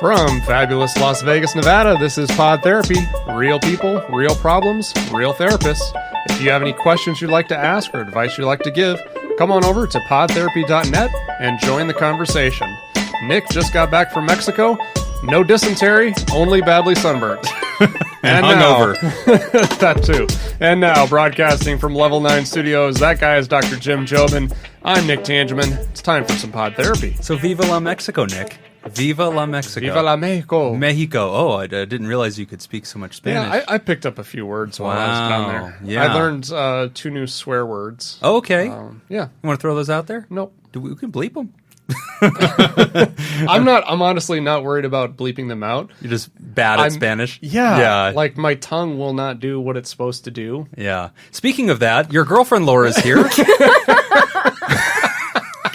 From fabulous Las Vegas, Nevada, this is Pod Therapy. Real people, real problems, real therapists. If you have any questions you'd like to ask or advice you'd like to give, come on over to podtherapy.net and join the conversation. Nick just got back from Mexico. No dysentery, only badly sunburnt. and hungover. That too. And now, broadcasting from Level 9 Studios, that guy is Dr. Jim Jobin. I'm Nick Tangeman. It's time for some Pod Therapy. So viva la Mexico, Nick. Viva la Mexico. Viva la Mexico. Mexico. Oh, I didn't realize you could speak so much Spanish. Yeah, I picked up a few words while I was down there. Yeah. I learned 2 new swear words. Oh, okay. Yeah. You want to throw those out there? Nope. We can bleep them. I'm honestly not worried about bleeping them out. You're just bad at Spanish? Yeah. Like, my tongue will not do what it's supposed to do. Yeah. Speaking of that, your girlfriend Laura is here.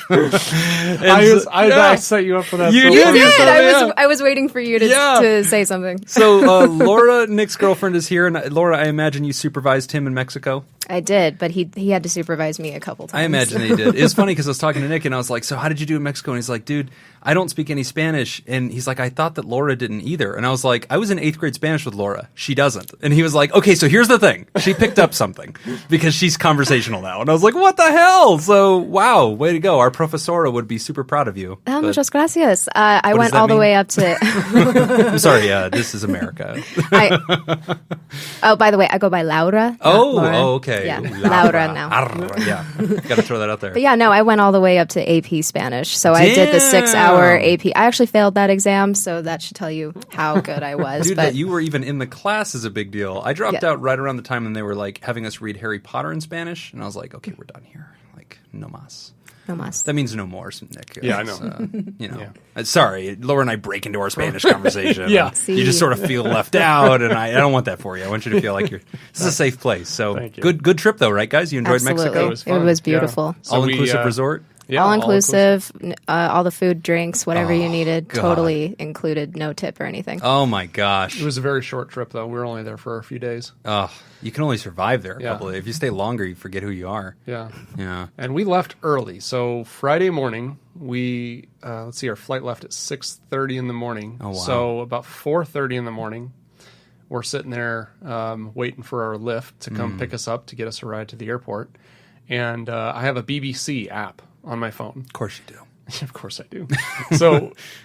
I set you up for that. You did. Yeah. I was waiting for you to say something. So Laura, Nick's girlfriend, is here, and Laura, I imagine you supervised him in Mexico. I did, but he had to supervise me a couple times. I imagine he did. It's funny because I was talking to Nick, and I was like, "So how did you do in Mexico?" And he's like, "Dude, I don't speak any Spanish." And he's like, "I thought that Laura didn't either." And I was like, "I was in 8th grade Spanish with Laura. She doesn't." And he was like, "Okay, so here's the thing. She picked up something because she's conversational now." And I was like, "What the hell?" So wow, way to go! Our professora would be super proud of you. Muchas gracias. I went all the way up to. I'm sorry. This is America. By the way, I go by Laura. Okay. Yeah, Laura now. Yeah, got to throw that out there. But yeah, no, I went all the way up to AP Spanish. So I did the 6-hour AP. I actually failed that exam, so that should tell you how good I was. Dude, but that you were even in the class is a big deal. I dropped out right around the time when they were like having us read Harry Potter in Spanish, and I was like, okay, we're done here. Like, no mas. No mas. That means no more, Nick. Yeah, I know. Sorry, Laura and I break into our Spanish conversation. Yeah. You just sort of feel left out, and I don't want that for you. I want you to feel like this is a safe place. So Thank you. good trip though, right, guys? You enjoyed Absolutely. Mexico? It was fun. It was beautiful. Yeah. So All-inclusive resort? Yeah, all inclusive, all the food, drinks, whatever you needed, God. totally included, no tip or anything. Oh my gosh. It was a very short trip, though. We were only there for a few days. You can only survive there a Yeah. couple of days. If you stay longer, you forget who you are. Yeah. Yeah. And we left early. So Friday morning, we, our flight left at 6:30 in the morning. Oh, wow. So about 4:30 in the morning, we're sitting there waiting for our lift to come pick us up to get us a ride to the airport. And I have a BBC app on my phone. Of course you do. Of course I do.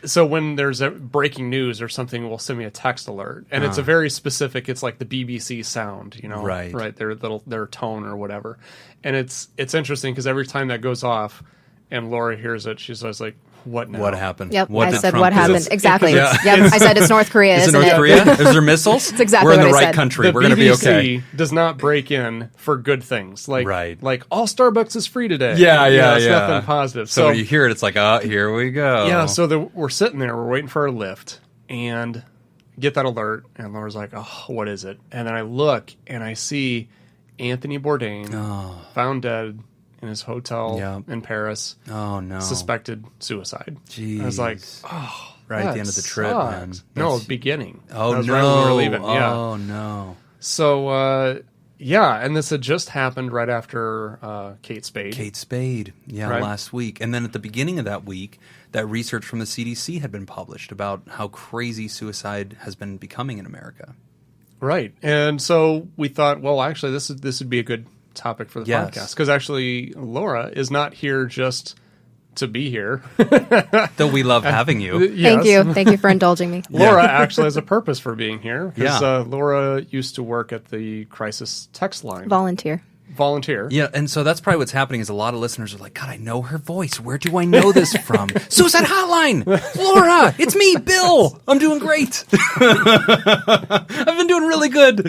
So when there's a breaking news or something, it will send me a text alert, and it's a very specific. It's like the BBC sound, right? Their tone or whatever, and it's interesting because every time that goes off, and Laura hears it, she's always like, "What now? What happened?" Yep, What I did said Trump what do? happened. Exactly. Yeah. Yep, I said it's North Korea, Is it isn't North it? Korea? Is there missiles? That's exactly We're in what the I right said. country. The We're going to be BBC okay. does not break in for good things, like Right. like all Starbucks is free today. Yeah. It's nothing positive. So when you hear it, it's like, here we go. Yeah, so we're sitting there, we're waiting for our lift, and get that alert, and Laura's like, "Oh, what is it?" And then I look, and I see Anthony Bourdain found dead in his hotel in Paris. Oh, no. Suspected suicide. Jeez. I was like, oh, Right at the end of the trip, sucks. man. No, beginning. Oh, that was no. right when we were leaving. Yeah. Oh, no. So, and this had just happened right after Kate Spade. Kate Spade, Right. last week. And then at the beginning of that week, that research from the CDC had been published about how crazy suicide has been becoming in America. Right. And so we thought, well, actually, this would be a good topic for the podcast, because actually Laura is not here just to be here. Though we love having you. Yes. Thank you for indulging me. Laura actually has a purpose for being here, because Yeah. Laura used to work at the crisis text line. Volunteer. Yeah, and so that's probably what's happening is a lot of listeners are like, God, I know her voice. Where do I know this from? Suicide Hotline! Laura! It's me, Bill! I'm doing great. I've been doing really good.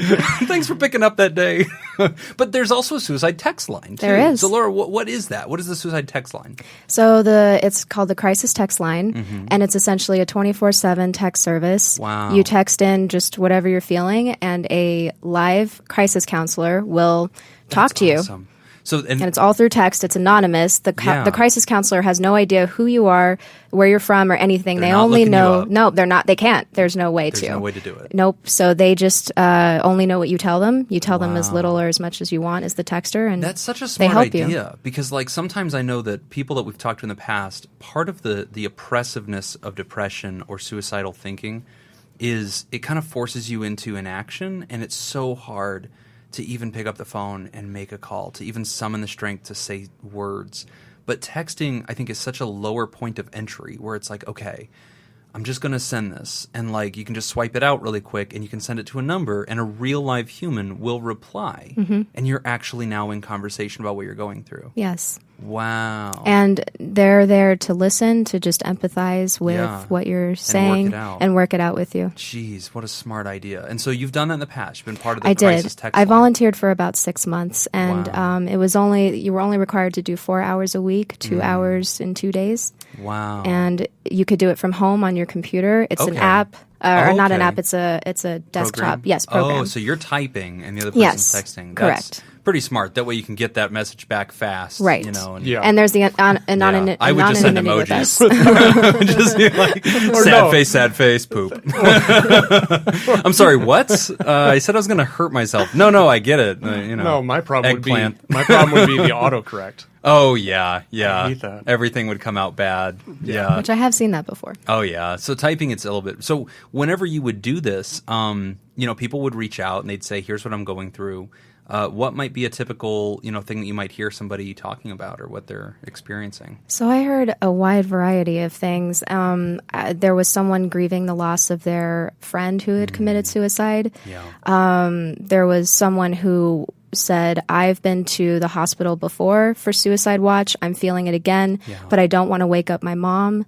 Thanks for picking up that day. But there's also a suicide text line, too. There is. So, Laura, what is that? What is the suicide text line? So it's called the Crisis Text Line, and it's essentially a 24/7 text service. Wow. You text in just whatever you're feeling, and a live crisis counselor will talk to you. Awesome. And it's all through text. It's anonymous. The crisis counselor has no idea who you are, where you're from, or anything. They only know. No, they're not. They can't. There's no way to. There's no way to do it. Nope. So they just only know what you tell them. You tell them as little or as much as you want as the texter, and that's such a smart idea. Because like sometimes I know that people that we've talked to in the past, part of the oppressiveness of depression or suicidal thinking is it kind of forces you into inaction, and it's so hard to even pick up the phone and make a call, to even summon the strength to say words. But texting, I think, is such a lower point of entry where it's like, okay, I'm just going to send this. And like you can just swipe it out really quick and you can send it to a number and a real live human will reply. And you're actually now in conversation about what you're going through. Yes. Wow. And they're there to listen, to just empathize with what you're saying and work it out with you. Jeez, what a smart idea. And so you've done that in the past. You've been part of the crisis text I line. volunteered for about 6 months, and it was you were only required to do 4 hours a week, 2 hours in 2 days. Wow. And you could do it from home on your computer. It's an app. Or not an app, it's a desktop. Program? Yes, program. Oh, so you're typing and the other person's texting. That's pretty smart. That way you can get that message back fast. Right. You know, and there's the anonymity. I would just send emojis. Just be like, sad face, poop. I'm sorry, what? I said I was going to hurt myself. No, I get it. No, my problem eggplant. would be the autocorrect. Oh, yeah. I hate that. Everything would come out bad. Yeah. Which I have seen that before. Oh, yeah. So typing, it's a little bit. So whenever you would do this, people would reach out and they'd say, here's what I'm going through. What might be a typical, thing that you might hear somebody talking about or what they're experiencing? So I heard a wide variety of things. There was someone grieving the loss of their friend who had committed suicide. Yeah. There was someone who said, I've been to the hospital before for suicide watch. I'm feeling it again, but I don't want to wake up my mom.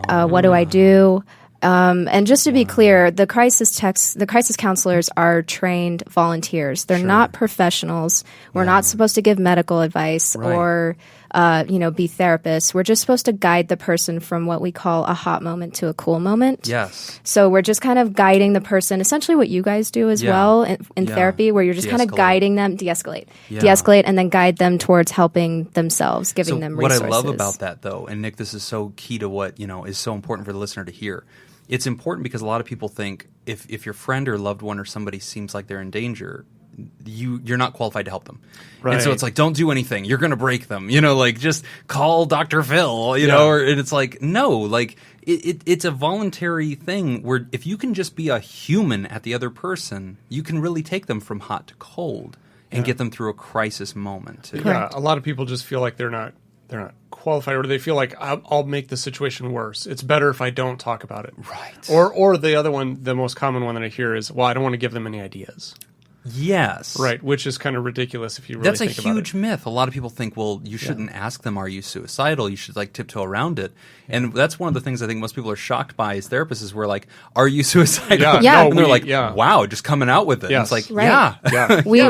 What do I do? And just to be clear, the crisis counselors are trained volunteers. They're not professionals. We're not supposed to give medical advice or, be therapists. We're just supposed to guide the person from what we call a hot moment to a cool moment. Yes. So we're just kind of guiding the person, essentially what you guys do as well in therapy, where you're just kind of guiding them, de-escalate, and then guide them towards helping themselves, giving them resources. What I love about that, though, and Nick, this is so key to what, is so important for the listener to hear. It's important because a lot of people think if your friend or loved one or somebody seems like they're in danger, you're not qualified to help them. Right. And so it's like, don't do anything. You're going to break them. Just call Dr. Phil, and it's like, no, like it's a voluntary thing where if you can just be a human at the other person, you can really take them from hot to cold and get them through a crisis moment too. Yeah, a lot of people just feel like they're not qualified, or they feel like I'll make the situation worse. It's better if I don't talk about it. Right. Or the other one, the most common one that I hear is, well, I don't want to give them any ideas. Yes. Right, which is kind of ridiculous if you really think about it. That's a huge myth. A lot of people think, well, you shouldn't ask them, are you suicidal? You should tiptoe around it. And that's one of the things I think most people are shocked by as therapists is we're like, are you suicidal? Yeah. And they're like, wow, just coming out with it. Yes. And it's like, yeah,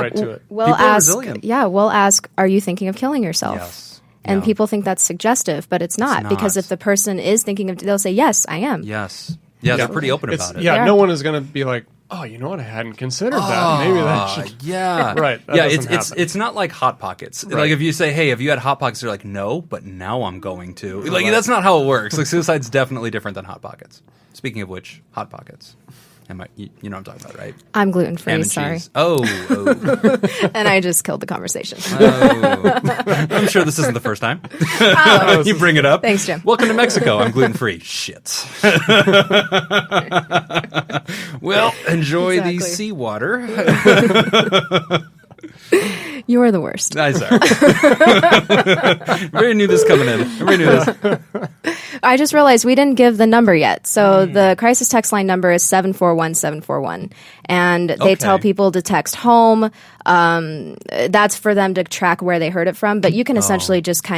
right to it. We'll ask, are you thinking of killing yourself? Yes. And people think that's suggestive, but it's not. Because if the person is thinking of, they'll say, yes, I am. Yes. Yeah, they're pretty open about it. Yeah, no one is going to be like, oh, you know what? I hadn't considered that. Maybe that should. Yeah. Right. It's not like Hot Pockets. Right. Like if you say, hey, have you had Hot Pockets? They're like, no, but now I'm going to. Like that's not how it works. Like suicide's definitely different than Hot Pockets. Speaking of which, Hot Pockets. You know what I'm talking about, right? I'm gluten-free, Ham and sorry. cheese. Oh. And I just killed the conversation. I'm sure this isn't the first time. You bring it up. Thanks, Jim. Welcome to Mexico. I'm gluten-free. Shit. Well, enjoy the seawater. You are the worst. I'm sorry. Everybody knew this coming in. Everybody knew this. I just realized we didn't give the number yet. So the crisis text line number is 741-741. And they tell people to text home. That's for them to track where they heard it from. But you can essentially just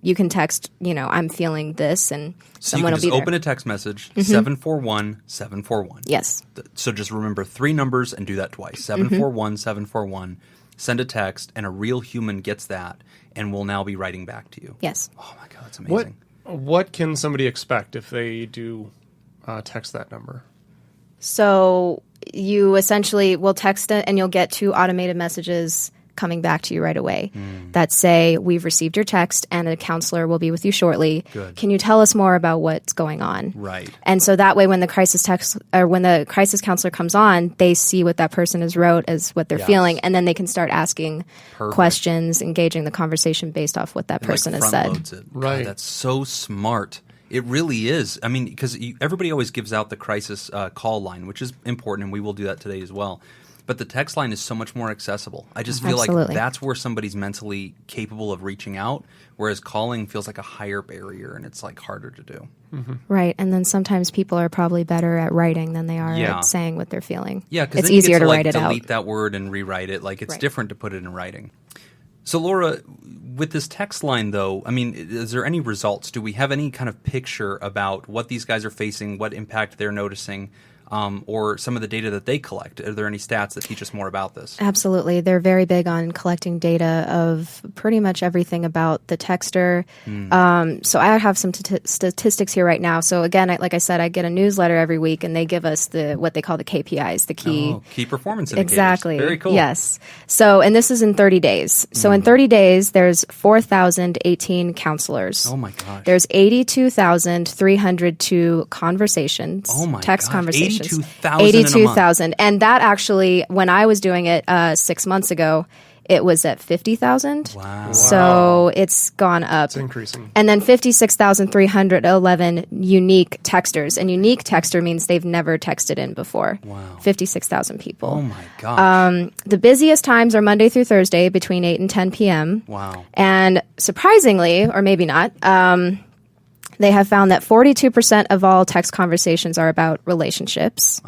you can text, I'm feeling this, and so someone will be there. You can just open a text message, 741-741. Yes. So just remember 3 numbers and do that twice. 741-741. Send a text, and a real human gets that and will now be writing back to you. Yes. Oh, my God, that's amazing. What can somebody expect if they do text that number? So you essentially will text it, and you'll get 2 automated messages coming back to you right away that say, we've received your text and a counselor will be with you shortly. Good. Can you tell us more about what's going on? Right. And so that way when the crisis counselor comes on, they see what that person has wrote as what they're feeling, and then they can start asking questions, engaging the conversation based off what that person has said. It. Right. God, that's so smart. It really is. I mean, because everybody always gives out the crisis call line, which is important, and we will do that today as well. But the text line is so much more accessible. I just feel like that's where somebody's mentally capable of reaching out, whereas calling feels like a higher barrier, and it's like harder to do. Mm-hmm. Right. And then sometimes people are probably better at writing than they are at saying what they're feeling. Yeah, because it's easier to write it out. Delete that word and rewrite it. Like, it's different to put it in writing. So, Laura, with this text line, though, I mean, is there any results? Do we have any kind of picture about what these guys are facing, what impact they're noticing, or some of the data that they collect? Are there any stats that teach us more about this? Absolutely. They're very big on collecting data of pretty much everything about the texter. So I have some statistics here right now. So again, like I said, I get a newsletter every week, and they give us what they call the KPIs, the key performance indicators. Exactly. Very cool. Yes. So, and this is in 30 days. So in 30 days, there's 4,018 counselors. Oh my gosh. There's 82,302 conversations. Oh my text gosh. conversations. 82,000. And that actually, when I was doing it 6 months ago, it was at 50,000. Wow. So it's gone up. It's increasing. And then 56,311 unique texters. And unique texter means they've never texted in before. Wow. 56,000 people. Oh my gosh. The busiest times are Monday through Thursday between 8 and 10 p.m. Wow. And surprisingly, or maybe not, they have found that 42% of all text conversations are about relationships.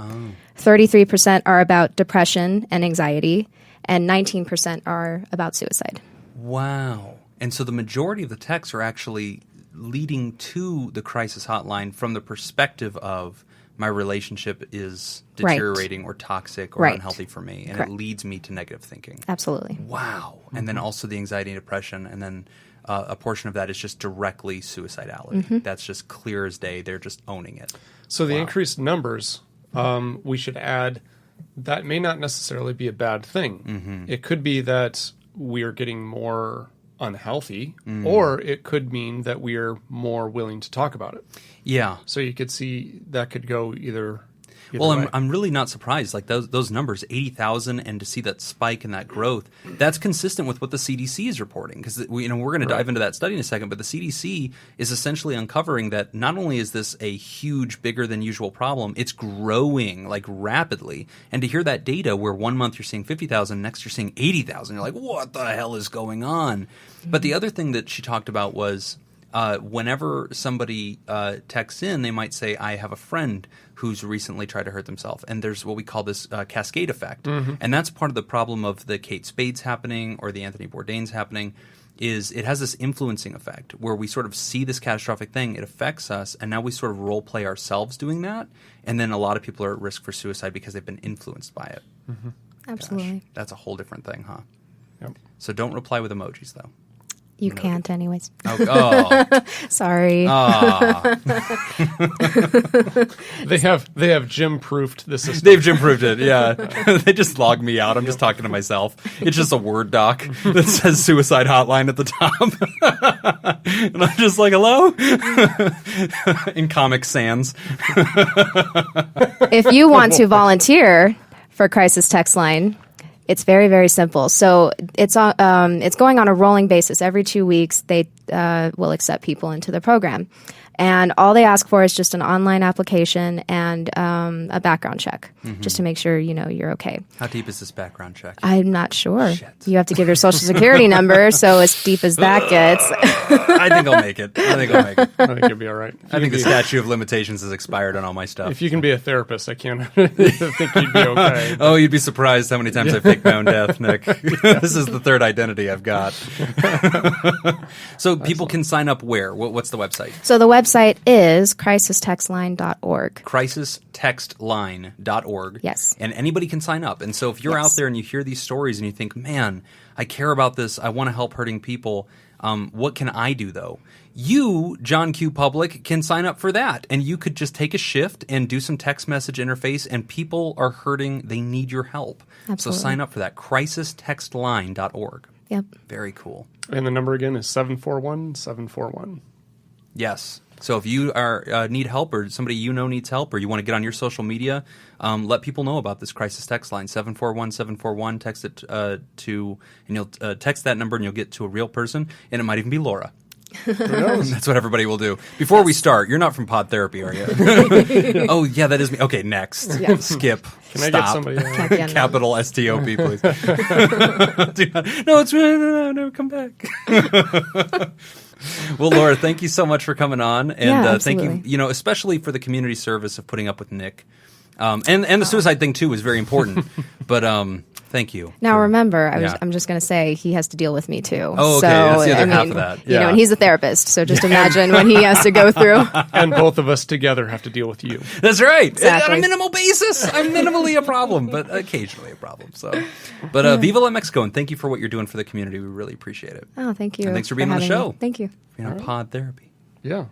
33% are about depression and anxiety, and 19% are about suicide. Wow. And so the majority of the texts are actually leading to the crisis hotline from the perspective of my relationship is deteriorating or toxic or unhealthy for me, and it leads me to negative thinking. Absolutely. Wow. And then also the anxiety and depression, and then a portion of that is just directly suicidality. That's just clear as day. They're just owning it. So the increased numbers, we should add, that may not necessarily be a bad thing. It could be that we are getting more unhealthy, or it could mean that we are more willing to talk about it. Yeah. So you could see that could go either Well, way. I'm really not surprised. Like those numbers, 80,000, and to see that spike and that growth, that's consistent with what the CDC is reporting. Because we're going to dive into that study in a second, but the CDC is essentially uncovering that not only is this a huge, bigger than usual problem, it's growing like rapidly. And to hear that data, where 1 month you're seeing 50,000, next you're seeing 80,000, you're like, what the hell is going on? But the other thing that she talked about was, whenever somebody texts in, they might say, I have a friend who's recently tried to hurt themselves. And there's what we call this cascade effect. And that's part of the problem of the Kate Spades happening or the Anthony Bourdain's happening, is it has this influencing effect where we sort of see this catastrophic thing, it affects us, and now we sort of role play ourselves doing that. And then a lot of people are at risk for suicide because they've been influenced by it. Absolutely. Gosh, that's a whole different thing, huh? Yep. So don't reply with emojis, though. You can't anyways. Oh. Sorry. They have Jim-proofed the system. They've Jim-proofed it, yeah. They just log me out. I'm just talking to myself. It's just a Word doc that says suicide hotline at the top. And I'm just like, hello? In Comic Sans. If you want to volunteer for Crisis Text Line, it's very, very simple. So it's going on a rolling basis. Every 2 weeks, they will accept people into the program. And all they ask for is just an online application and a background check, just to make sure you're okay. How deep is this background check? I'm not sure. Shit. You have to give your social security number, so as deep as that gets. I think I'll make it. I think you'll be all right. I think the statute of limitations has expired on all my stuff. If you can be a therapist, I can't think you'd be okay. Oh, you'd be surprised how many times I faked my own death, Nick. This is the third identity I've got. So people can sign up where? What's the website? So the website website is crisistextline.org. Crisistextline.org. Yes. And anybody can sign up. And so if you're out there and you hear these stories and you think, man, I care about this, I want to help hurting people, what can I do though? You, John Q. Public, can sign up for that. And you could just take a shift and do some text message interface, and people are hurting. They need your help. Absolutely. So sign up for that. Crisistextline.org. Yep. Very cool. And the number again is 741-741. Yes. So if you are need help, or somebody you know needs help, or you want to get on your social media, let people know about this crisis text line, 741-741. Text it and you'll text that number and you'll get to a real person, and it might even be Laura. That's what everybody will do. Before we start, you're not from Pod Therapy, are you? Oh, yeah, that is me. Okay, next. Yeah. Skip. Can Stop. I get somebody? Capital S-T-O-P, please. No, it's no, come back. Well, Laura, thank you so much for coming on, and thank you, especially for the community service of putting up with Nick, and the suicide thing too was very important. But thank you. Now remember, I'm just going to say he has to deal with me too. Oh, okay, that's the other half of that. You know, and he's a therapist, so just imagine what he has to go through. And both of us together have to deal with you. That's right. Exactly. On a minimal basis, I'm minimally a problem, but occasionally a problem. So, but Viva La Mexico, and thank you for what you're doing for the community. We really appreciate it. Oh, thank you. And thanks for being on the show. Me. Thank you. Pod Therapy. Yeah.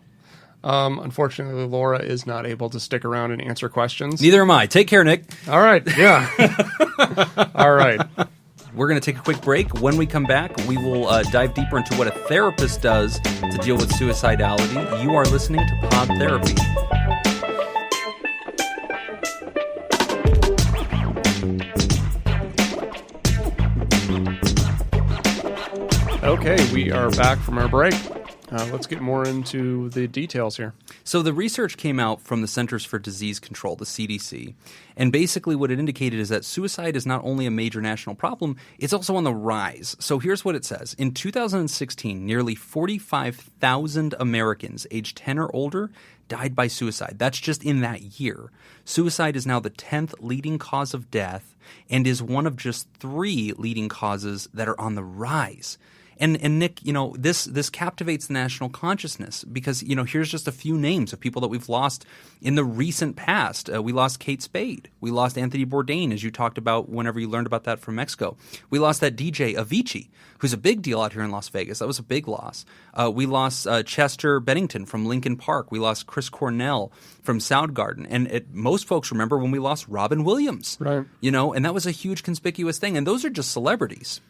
Unfortunately, Laura is not able to stick around and answer questions. Neither am I. Take care, Nick. All right. Yeah. All right. We're going to take a quick break. When we come back, we will dive deeper into what a therapist does to deal with suicidality. You are listening to Pod Therapy. Okay, we are back from our break. Let's get more into the details here. So the research came out from the Centers for Disease Control, the CDC, and basically what it indicated is that suicide is not only a major national problem, it's also on the rise. So here's what it says. In 2016, nearly 45,000 Americans aged 10 or older died by suicide. That's just in that year. Suicide is now the 10th leading cause of death and is one of just 3 leading causes that are on the rise. And Nick, this captivates the national consciousness because, here's just a few names of people that we've lost in the recent past. We lost Kate Spade. We lost Anthony Bourdain, as you talked about whenever you learned about that from Mexico. We lost that DJ Avicii, who's a big deal out here in Las Vegas. That was a big loss. We lost Chester Bennington from Lincoln Park. We lost Chris Cornell from Soundgarden. And most folks remember when we lost Robin Williams. Right. And that was a huge conspicuous thing. And those are just celebrities.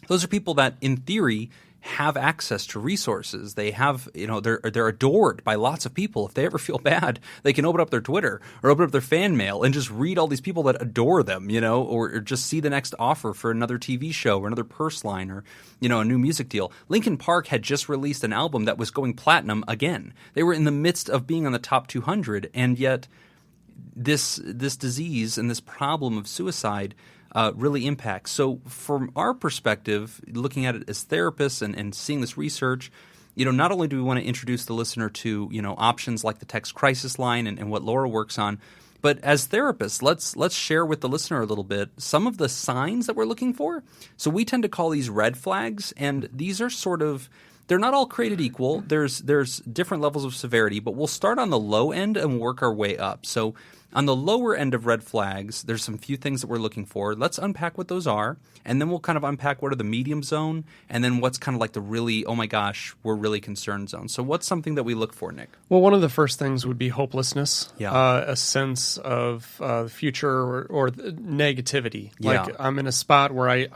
Those are people that, in theory, have access to resources. They have, they're adored by lots of people. If they ever feel bad, they can open up their Twitter or open up their fan mail and just read all these people that adore them, or just see the next offer for another TV show or another purse line or, a new music deal. Linkin Park had just released an album that was going platinum again. They were in the midst of being on the top 200, and yet this disease and this problem of suicide really impacts. So from our perspective, looking at it as therapists and seeing this research, not only do we want to introduce the listener to, options like the text crisis line and what Laura works on, but as therapists, let's share with the listener a little bit some of the signs that we're looking for. So we tend to call these red flags, and these are sort of – they're not all created equal. There's different levels of severity, but we'll start on the low end and work our way up. So on the lower end of red flags, there's some few things that we're looking for. Let's unpack what those are, and then we'll kind of unpack what are the medium zone, and then what's kind of like the really, oh my gosh, we're really concerned zone. So what's something that we look for, Nick? Well, one of the first things would be hopelessness, yeah. A sense of the future or negativity. Yeah. Like I'm in a spot where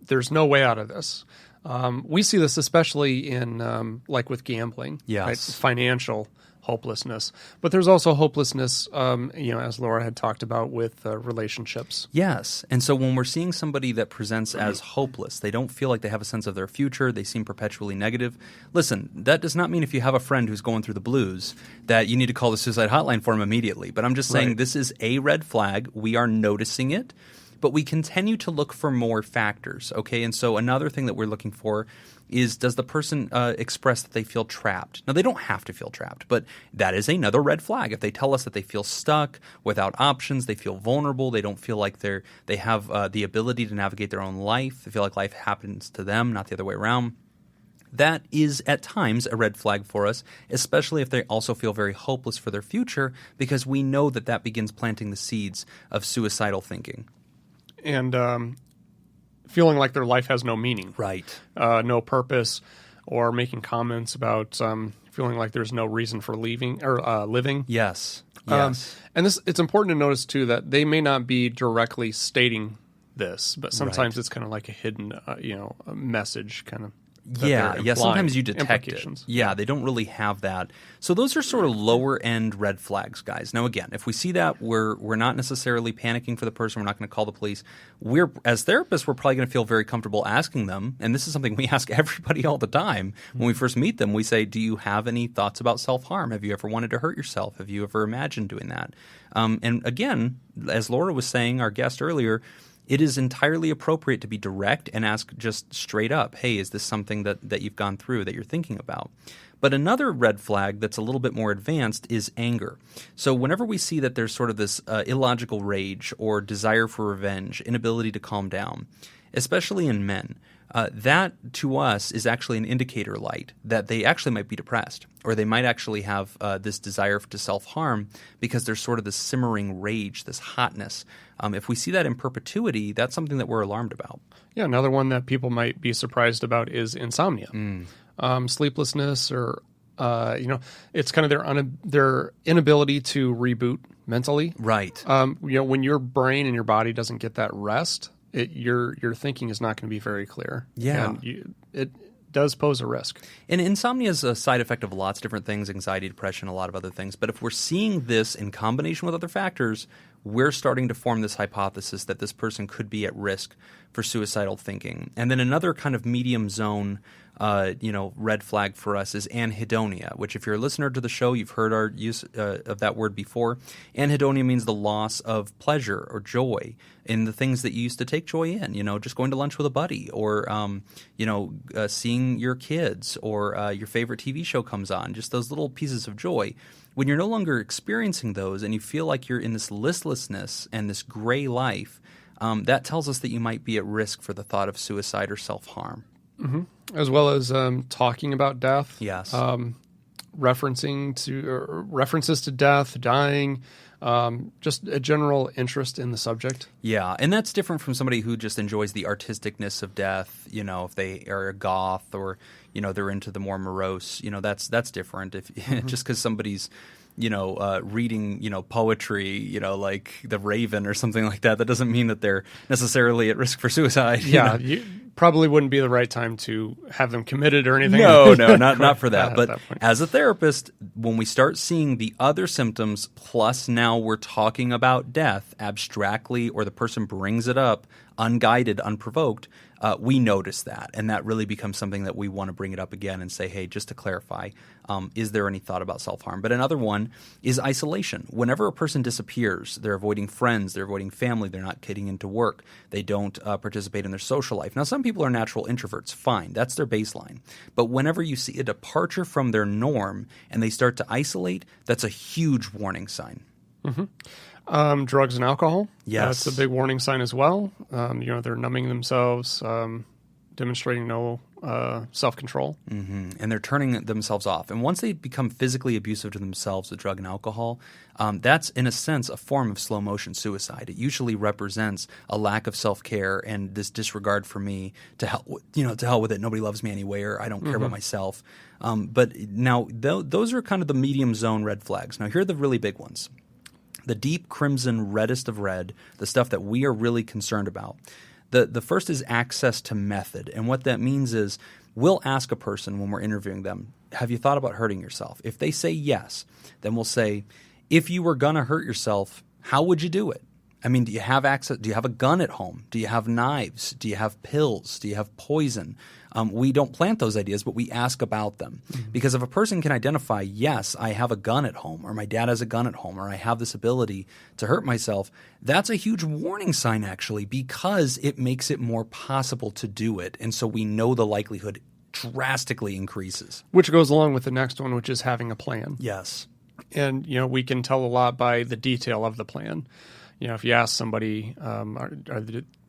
there's no way out of this. We see this especially in like with gambling, yes. Right? Financial hopelessness. But there's also hopelessness, as Laura had talked about with relationships. Yes. And so when we're seeing somebody that presents as hopeless, they don't feel like they have a sense of their future, they seem perpetually negative. Listen, that does not mean if you have a friend who's going through the blues that you need to call the suicide hotline for him immediately. But I'm just saying This is a red flag. We are noticing it. But we continue to look for more factors, okay? And so another thing that we're looking for is, does the person express that they feel trapped? Now, they don't have to feel trapped, but that is another red flag. If they tell us that they feel stuck, without options, they feel vulnerable, they don't feel like they have the ability to navigate their own life, they feel like life happens to them, not the other way around, that is at times a red flag for us, especially if they also feel very hopeless for their future, because we know that that begins planting the seeds of suicidal thinking. And feeling like their life has no meaning. Right. No purpose, or making comments about feeling like there's no reason for living. Yes. And it's important to notice, too, that they may not be directly stating this, but sometimes it's kind of like a hidden, a message kind of. Sometimes you detect it. Yeah, they don't really have that. So those are sort of lower end red flags, guys. Now, again, if we see that, we're not necessarily panicking for the person. We're not going to call the police. As therapists, we're probably going to feel very comfortable asking them, and this is something we ask everybody all the time. When we first meet them, we say, do you have any thoughts about self-harm? Have you ever wanted to hurt yourself? Have you ever imagined doing that? And again, as Laura was saying, our guest earlier, it is entirely appropriate to be direct and ask just straight up, hey, is this something that you've gone through that you're thinking about? But another red flag that's a little bit more advanced is anger. So whenever we see that there's sort of this illogical rage or desire for revenge, inability to calm down, especially in men, that to us is actually an indicator light that they actually might be depressed, or they might actually have this desire to self-harm because there's sort of this simmering rage, this hotness. If we see that in perpetuity, that's something that we're alarmed about. Yeah, another one that people might be surprised about is insomnia. Sleeplessness, or it's kind of their inability to reboot mentally. Right. When your brain and your body doesn't get that rest, your thinking is not going to be very clear. Yeah. And it does pose a risk. And insomnia is a side effect of lots of different things, anxiety, depression, a lot of other things. But if we're seeing this in combination with other factors, we're starting to form this hypothesis that this person could be at risk for suicidal thinking. And then another kind of medium zone red flag for us is anhedonia, which if you're a listener to the show, you've heard our use of that word before. Anhedonia means the loss of pleasure or joy in the things that you used to take joy in, just going to lunch with a buddy, or, seeing your kids, or your favorite TV show comes on, just those little pieces of joy. When you're no longer experiencing those and you feel like you're in this listlessness and this gray life, that tells us that you might be at risk for the thought of suicide or self-harm. Mm-hmm. As well as talking about death. Yes. References to death, dying, just a general interest in the subject. Yeah, and that's different from somebody who just enjoys the artisticness of death. If they are a goth, or they're into the more morose. That's different. If just because somebody's reading, poetry, like The Raven or something like that, that doesn't mean that they're necessarily at risk for suicide. Yeah, you probably wouldn't be the right time to have them committed or anything. No, not for that. But as a therapist, when we start seeing the other symptoms, plus now we're talking about death abstractly, or the person brings it up unguided, unprovoked, we notice that. And that really becomes something that we want to bring it up again and say, hey, just to clarify, is there any thought about self-harm? But another one is isolation. Whenever a person disappears, they're avoiding friends, they're avoiding family, they're not getting into work, they don't participate in their social life. Now, some people are natural introverts. Fine. That's their baseline. But whenever you see a departure from their norm and they start to isolate, that's a huge warning sign. Mm-hmm. Drugs and alcohol. Yes. That's a big warning sign as well. They're numbing themselves, demonstrating no self-control. Mm-hmm. And they're turning themselves off. And once they become physically abusive to themselves with drug and alcohol, that's, in a sense, a form of slow-motion suicide. It usually represents a lack of self-care and this disregard for me, to hell with it. Nobody loves me anyway, or I don't care about myself. But now those are kind of the medium zone red flags. Now, here are the really big ones. The deep crimson, reddest of red, the stuff that we are really concerned about. The first is access to method. And what that means is we'll ask a person when we're interviewing them, have you thought about hurting yourself? If they say yes, then we'll say, if you were going to hurt yourself, how would you do it? I mean, do you have access? Do you have a gun at home? Do you have knives? Do you have pills? Do you have poison? We don't plant those ideas, but we ask about them. Mm-hmm. Because if a person can identify, yes, I have a gun at home, or my dad has a gun at home, or I have this ability to hurt myself, that's a huge warning sign, actually, because it makes it more possible to do it. And so we know the likelihood drastically increases. Which goes along with the next one, which is having a plan. Yes. And, we can tell a lot by the detail of the plan. if you ask somebody,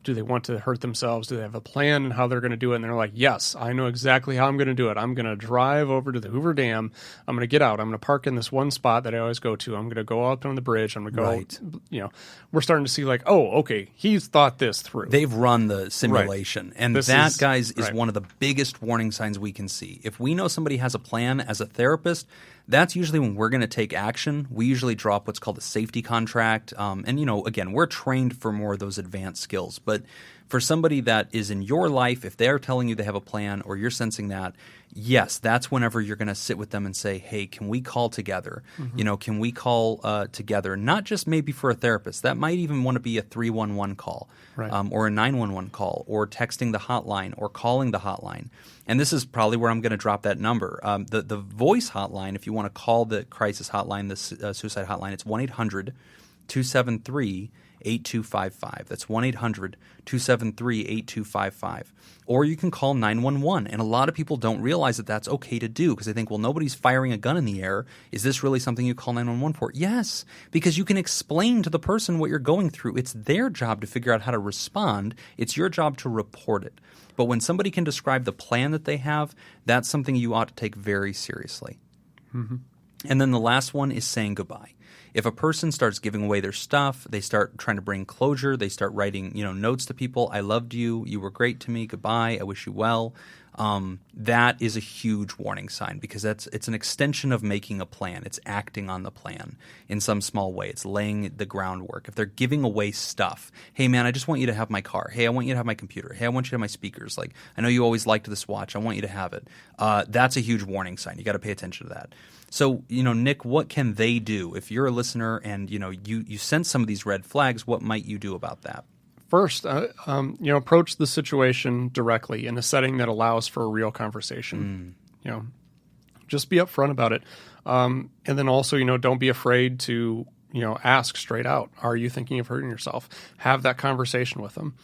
do they want to hurt themselves? Do they have a plan and how they're going to do it? And they're like, yes, I know exactly how I'm going to do it. I'm going to drive over to the Hoover Dam. I'm going to get out. I'm going to park in this one spot that I always go to. I'm going to go up on the bridge. I'm going to go, we're starting to see like, oh, okay, he's thought this through. They've run the simulation. Right. And guys, is one of the biggest warning signs we can see. If we know somebody has a plan as a therapist, that's usually when we're going to take action. We usually drop what's called a safety contract. And, again, we're trained for more of those advanced skills. But for somebody that is in your life, if they're telling you they have a plan or you're sensing that, yes, that's whenever you're going to sit with them and say, hey, can we call together? Mm-hmm. Can we call together? Not just maybe for a therapist. That might even want to be a 311 call or a 911 call or texting the hotline or calling the hotline. And this is probably where I'm going to drop that number. The voice hotline, if you want to call the crisis hotline, the suicide hotline, it's 1-800-273-8255. That's 1-800-273-8255. Or you can call 911. And a lot of people don't realize that that's okay to do because they think, well, nobody's firing a gun in the air. Is this really something you call 911 for? Yes, because you can explain to the person what you're going through. It's their job to figure out how to respond. It's your job to report it. But when somebody can describe the plan that they have, that's something you ought to take very seriously. Mm-hmm. And then the last one is saying goodbye. If a person starts giving away their stuff, they start trying to bring closure, they start writing, notes to people, I loved you, you were great to me, goodbye, I wish you well. That is a huge warning sign because it's an extension of making a plan. It's acting on the plan in some small way. It's laying the groundwork. If they're giving away stuff, hey man, I just want you to have my car. Hey, I want you to have my computer. Hey, I want you to have my speakers. Like, I know you always liked this watch. I want you to have it. That's a huge warning sign. You got to pay attention to that. So, Nick, what can they do? If you're a listener and, you sense some of these red flags, what might you do about that? First, approach the situation directly in a setting that allows for a real conversation. Just be upfront about it. And then also, don't be afraid to, ask straight out. Are you thinking of hurting yourself? Have that conversation with them.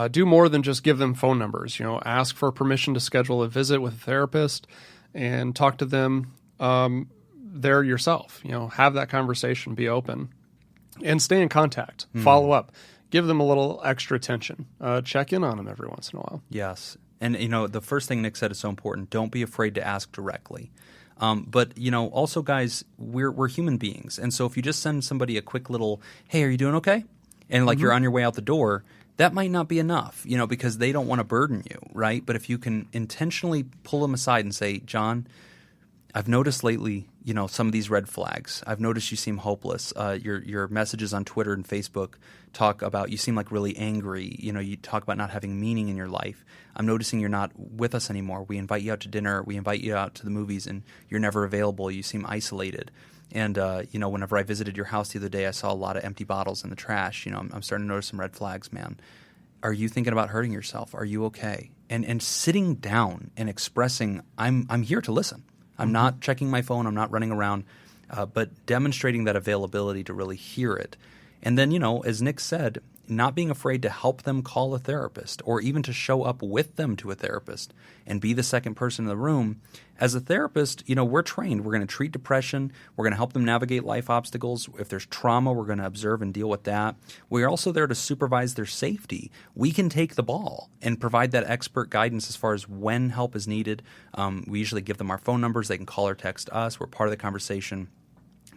Do more than just give them phone numbers. Ask for permission to schedule a visit with a therapist and talk to them there yourself. Have that conversation, be open, and stay in contact. Follow up. Give them a little extra attention. Check in on them every once in a while. Yes. And, the first thing Nick said is so important. Don't be afraid to ask directly. But, also, guys, we're human beings. And so if you just send somebody a quick little, hey, are you doing okay? And, you're on your way out the door, that might not be enough, because they don't want to burden you, right? But if you can intentionally pull them aside and say, John, I've noticed lately, some of these red flags. I've noticed you seem hopeless. Your messages on Twitter and Facebook talk about you seem like really angry. You talk about not having meaning in your life. I'm noticing you're not with us anymore. We invite you out to dinner. We invite you out to the movies, and you're never available. You seem isolated. And, whenever I visited your house the other day, I saw a lot of empty bottles in the trash. I'm starting to notice some red flags, man. Are you thinking about hurting yourself? Are you okay? And sitting down and expressing, I'm here to listen. I'm not checking my phone. I'm not running around, but demonstrating that availability to really hear it. And then, as Nick said, not being afraid to help them call a therapist or even to show up with them to a therapist and be the second person in the room. As a therapist, we're trained. We're going to treat depression. We're going to help them navigate life obstacles. If there's trauma, we're going to observe and deal with that. We're also there to supervise their safety. We can take the ball and provide that expert guidance as far as when help is needed. We usually give them our phone numbers. They can call or text us. We're part of the conversation.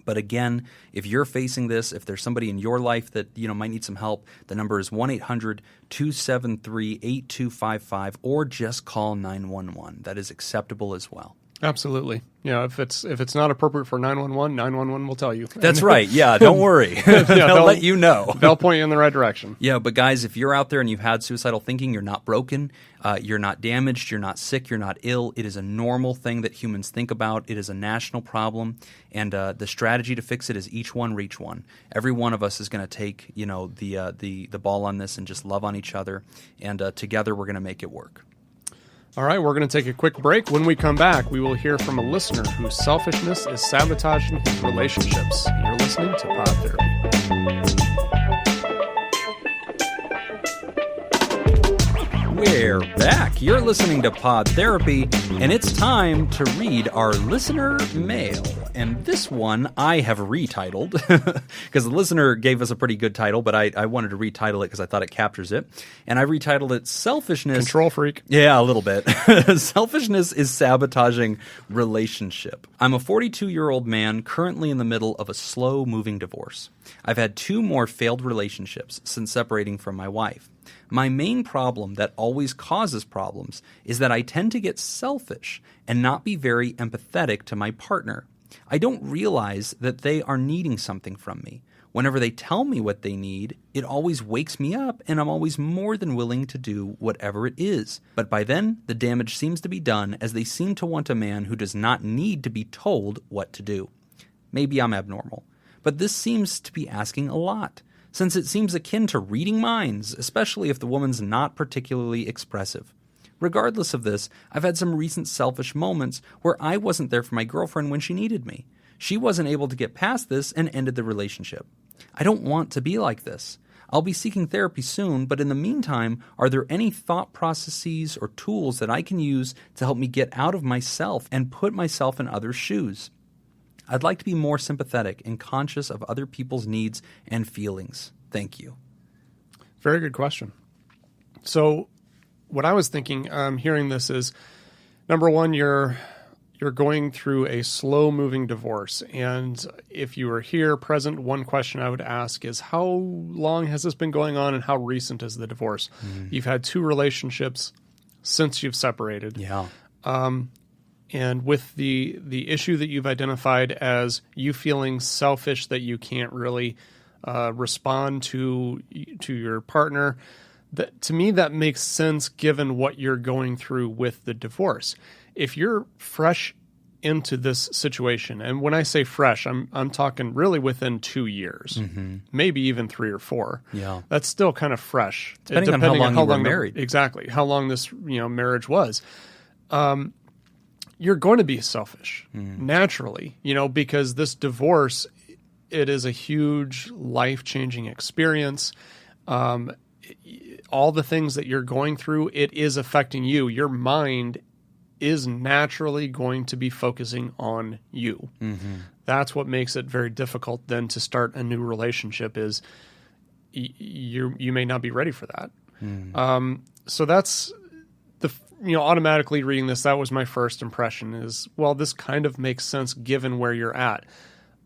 But again, if you're facing this, if there's somebody in your life that might need some help, the number is 1-800-273-8255 or just call 911. That is acceptable as well. Absolutely. If it's not appropriate for 911, 911 will tell you. That's right. Yeah, don't worry. They'll let you know. They'll point you in the right direction. Yeah, but guys, if you're out there and you've had suicidal thinking, you're not broken, you're not damaged, you're not sick, you're not ill. It is a normal thing that humans think about. It is a national problem, and the strategy to fix it is each one reach one. Every one of us is going to take the ball on this and just love on each other, and together we're going to make it work. All right, we're going to take a quick break. When we come back, we will hear from a listener whose selfishness is sabotaging his relationships. You're listening to Pod Therapy. We're back. You're listening to Pod Therapy, and it's time to read our listener mail. and this one I have retitled because the listener gave us a pretty good title, but I wanted to retitle it because I thought it captures it. And I retitled it Selfishness. Control freak. Yeah, a little bit. Selfishness is sabotaging relationship. I'm a 42-year-old man currently in the middle of a slow-moving divorce. I've had 2 more failed relationships since separating from my wife. My main problem that always causes problems is that I tend to get selfish and not be very empathetic to my partner. I don't realize that they are needing something from me. Whenever they tell me what they need, it always wakes me up and I'm always more than willing to do whatever it is. But by then, the damage seems to be done as they seem to want a man who does not need to be told what to do. Maybe I'm abnormal, but this seems to be asking a lot, since it seems akin to reading minds, especially if the woman's not particularly expressive. Regardless of this, I've had some recent selfish moments where I wasn't there for my girlfriend when she needed me. She wasn't able to get past this and ended the relationship. I don't want to be like this. I'll be seeking therapy soon, but in the meantime, are there any thought processes or tools that I can use to help me get out of myself and put myself in others' shoes? I'd like to be more sympathetic and conscious of other people's needs and feelings. Thank you. Very good question. So what I was thinking, hearing this is, number one, you're going through a slow-moving divorce. And if you were here present, one question I would ask is, how long has this been going on and how recent is the divorce? You've had 2 relationships since you've separated. Yeah. And with the issue that you've identified as you feeling selfish that you can't really respond to your partner, to me that makes sense given what you're going through with the divorce. If you're fresh into this situation, and when I say fresh, I'm talking really within 2 years, maybe even 3 or 4. Yeah, that's still kind of fresh, depending on how long you were married. Exactly, how long this marriage was. You're going to be selfish naturally, because this divorce, it is a huge life-changing experience. All the things that you're going through, it is affecting you. Your mind is naturally going to be focusing on you. That's what makes it very difficult then to start a new relationship is you may not be ready for that. So that's automatically reading this, that was my first impression is, well, this kind of makes sense given where you're at.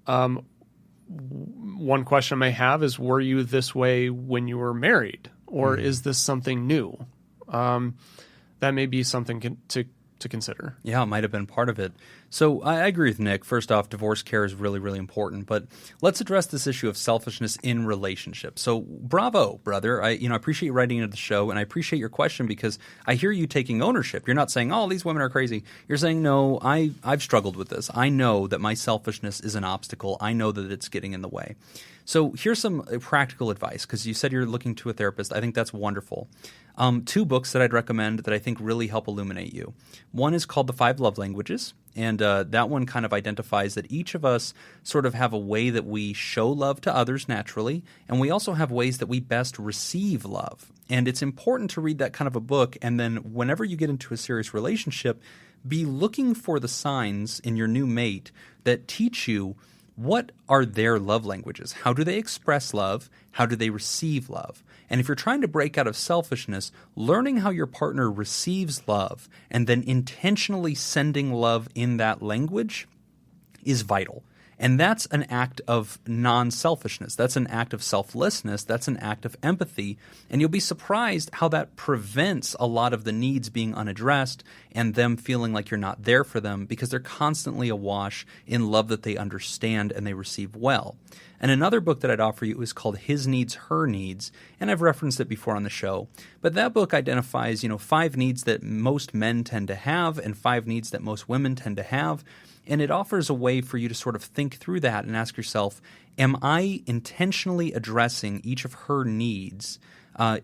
One question I may have is, were you this way when you were married, or is this something new? That may be something to consider. Yeah, it might have been part of it. So I agree with Nick. First off, divorce care is really, really important. But let's address this issue of selfishness in relationships. So bravo, brother. I appreciate you writing into the show, and I appreciate your question because I hear you taking ownership. You're not saying, oh, these women are crazy. You're saying, no, I've struggled with this. I know that my selfishness is an obstacle. I know that it's getting in the way. So here's some practical advice, because you said you're looking to a therapist. I think that's wonderful. 2 books that I'd recommend that I think really help illuminate you. One is called The 5 Love Languages, and that one kind of identifies that each of us sort of have a way that we show love to others naturally, and we also have ways that we best receive love. And it's important to read that kind of a book, and then whenever you get into a serious relationship, be looking for the signs in your new mate that teach you what are their love languages? How do they express love? How do they receive love? And if you're trying to break out of selfishness, learning how your partner receives love and then intentionally sending love in that language is vital. And that's an act of non-selfishness. That's an act of selflessness. That's an act of empathy. And you'll be surprised how that prevents a lot of the needs being unaddressed and them feeling like you're not there for them because they're constantly awash in love that they understand and they receive well. And another book that I'd offer you is called His Needs, Her Needs, and I've referenced it before on the show. But that book identifies, 5 needs that most men tend to have and 5 needs that most women tend to have. And it offers a way for you to sort of think through that and ask yourself, am I intentionally addressing each of her needs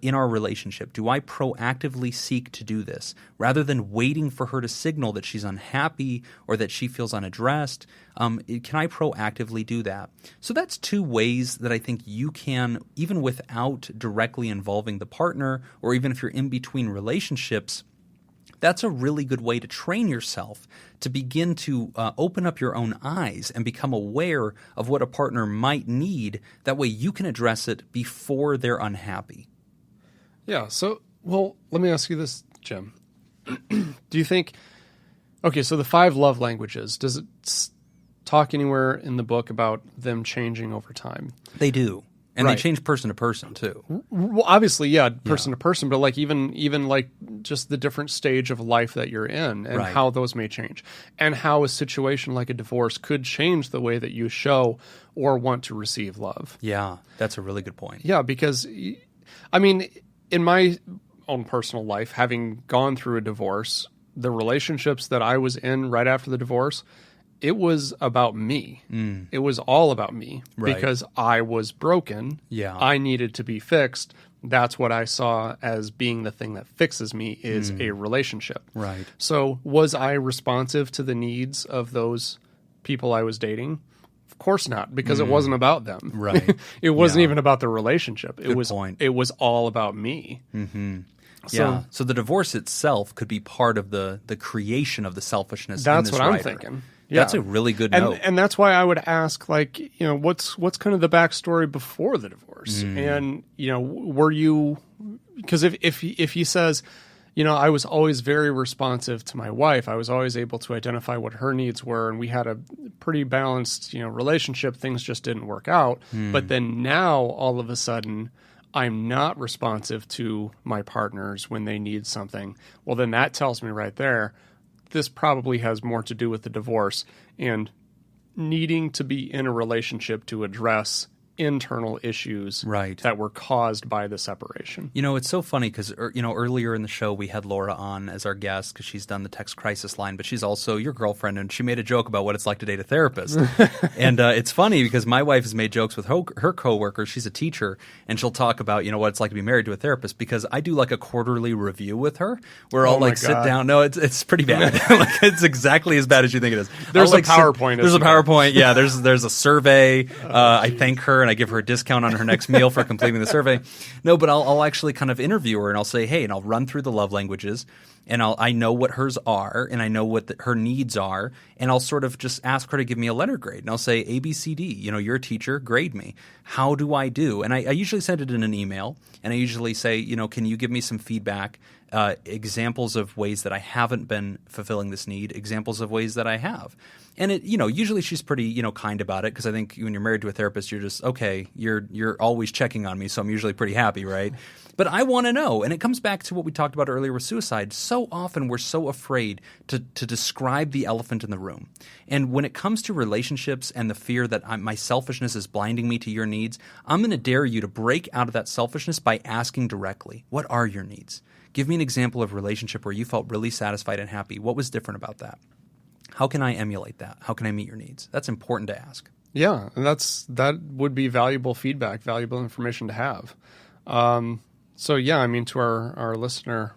in our relationship? Do I proactively seek to do this rather than waiting for her to signal that she's unhappy or that she feels unaddressed? Can I proactively do that? So that's 2 ways that I think you can, even without directly involving the partner, or even if you're in between relationships, that's a really good way to train yourself to begin to open up your own eyes and become aware of what a partner might need. That way you can address it before they're unhappy. Yeah. So, well, let me ask you this, Jim. Do you think, okay, so the 5 love languages, does it talk anywhere in the book about them changing over time? They do. And Right. they change person to person too. Well, obviously, yeah, person to person, but like even like just the different stage of life that you're in and Right. how those may change, and how a situation like a divorce could change the way that you show or want to receive love. Yeah, that's a really good point. Yeah, because I mean, in my own personal life, having gone through a divorce, the relationships that I was in right after the divorce, it was about me. It was all about me Right. because I was broken. Yeah. I needed to be fixed. That's what I saw as being the thing that fixes me is a relationship. Right. So was I responsive to the needs of those people I was dating? Of course not, because it wasn't about them. Right. It wasn't Yeah. even about the relationship. Good point. It was all about me. Yeah. So the divorce itself could be part of the creation of the selfishness. That's in this what I'm writer. thinking. Yeah. That's a really good note. And that's why I would ask, like, you know, what's kind of the backstory before the divorce? And, you know, were you, because if he says, you know, I was always very responsive to my wife, I was always able to identify what her needs were, and we had a pretty balanced, you know, relationship, things just didn't work out. But then now all of a sudden I'm not responsive to my partners when they need something. Well, then that tells me right there, this probably has more to do with the divorce and needing to be in a relationship to address internal issues Right. that were caused by the separation. You know, it's so funny because, you know, earlier in the show we had Laura on as our guest because she's done the text crisis line, but she's also your girlfriend, and she made a joke about what it's like to date a therapist. And it's funny because my wife has made jokes with her coworkers. She's a teacher, and she'll talk about, you know, what it's like to be married to a therapist because I do like a quarterly review with her where I'll my like sit God. down. No, it's pretty bad. Like, it's exactly as bad as you think it is. There's I'll, a PowerPoint, There's a isn't there? PowerPoint. Yeah, there's a survey. I thank her and I give her a discount on her next meal for completing the survey. No, but I'll actually kind of interview her and I'll say, hey, and I'll run through the love languages and I know what hers are and I know what her needs are, and I'll sort of just ask her to give me a letter grade, and I'll say A, B, C, D. You know, you're a teacher, grade me. How do I do? And I usually send it in an email, and I usually say, you know, can you give me some feedback, examples of ways that I haven't been fulfilling this need, examples of ways that I have. And it, you know, usually she's pretty, you know, kind about it because I think when you're married to a therapist, you're just, okay, you're always checking on me, so I'm usually pretty happy, right? But I want to know, and it comes back to what we talked about earlier with suicide. So often we're so afraid to describe the elephant in the room. And when it comes to relationships and the fear that my selfishness is blinding me to your needs, I'm going to dare you to break out of that selfishness by asking directly, what are your needs? Give me an example of a relationship where you felt really satisfied and happy. What was different about that? How can I emulate that? How can I meet your needs? That's important to ask. Yeah, and that would be valuable feedback, valuable information to have. So yeah, I mean, to our listener,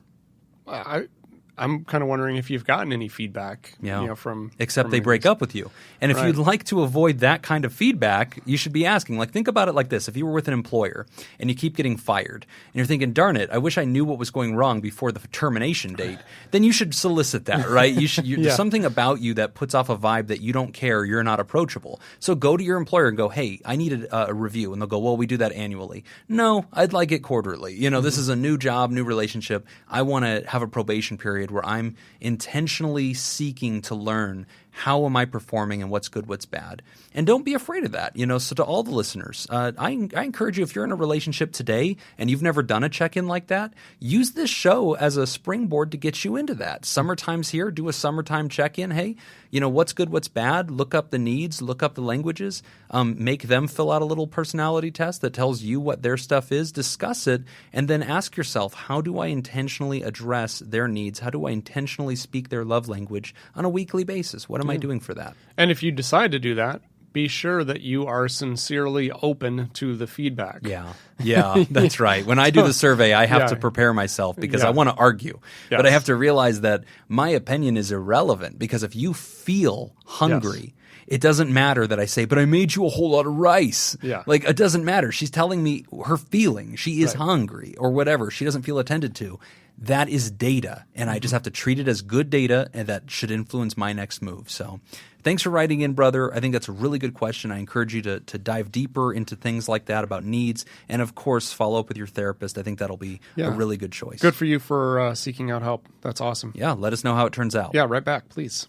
I'm kind of wondering if you've gotten any feedback, you know, except from they break up with you. And if Right. you'd like to avoid that kind of feedback, you should be asking. Like, think about it like this: if you were with an employer and you keep getting fired, and you're thinking, "Darn it, I wish I knew what was going wrong before the termination date," then you should solicit that, right? You should. There's something about you that puts off a vibe that you don't care, you're not approachable. So go to your employer and go, "Hey, I needed a review," and they'll go, "Well, we do that annually." No, I'd like it quarterly. You know, this is a new job, new relationship. I want to have a probation period where I'm intentionally seeking to learn how am I performing and what's good, what's bad. And don't be afraid of that. You know, so to all the listeners, I encourage you, if you're in a relationship today and you've never done a check-in like that, use this show as a springboard to get you into that. Summertime's here. Do a summertime check-in. Hey, you know, what's good, what's bad? Look up the needs, look up the languages, make them fill out a little personality test that tells you what their stuff is, discuss it, and then ask yourself, how do I intentionally address their needs? How do I intentionally speak their love language on a weekly basis? What am I doing for that? And if you decide to do that, be sure that you are sincerely open to the feedback. Yeah, that's right. When I do the survey, I have to prepare myself because I want to argue. Yes. But I have to realize that my opinion is irrelevant because if you feel hungry, it doesn't matter that I say, but I made you a whole lot of rice. Yeah. Like, it doesn't matter. She's telling me her feeling. She is hungry or whatever. She doesn't feel attended to. that is data, and I just have to treat it as good data, and that should influence my next move. So thanks for writing in, brother. I think that's a really good question. I encourage you to dive deeper into things like that about needs, and of course, follow up with your therapist. I think that'll be a really good choice. Good for you for seeking out help. That's awesome. Yeah, let us know how it turns out. Yeah, right back, please.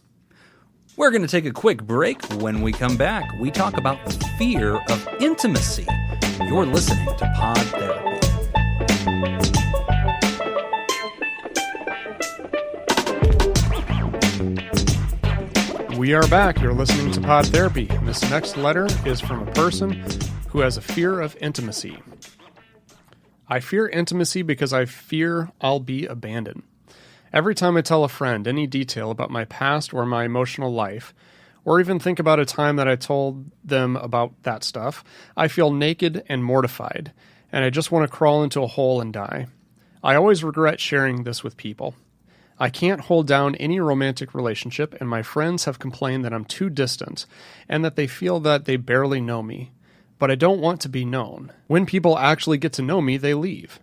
We're going to take a quick break. When we come back, we talk about the fear of intimacy. You're listening to Pod Therapy. We are back. You're listening to Pod Therapy. And this next letter is from a person who has a fear of intimacy. I fear intimacy because I fear I'll be abandoned. Every time I tell a friend any detail about my past or my emotional life, or even think about a time that I told them about that stuff, I feel naked and mortified, and I just want to crawl into a hole and die. I always regret sharing this with people. I can't hold down any romantic relationship, and my friends have complained that I'm too distant, and that they feel that they barely know me. But I don't want to be known. When people actually get to know me, they leave.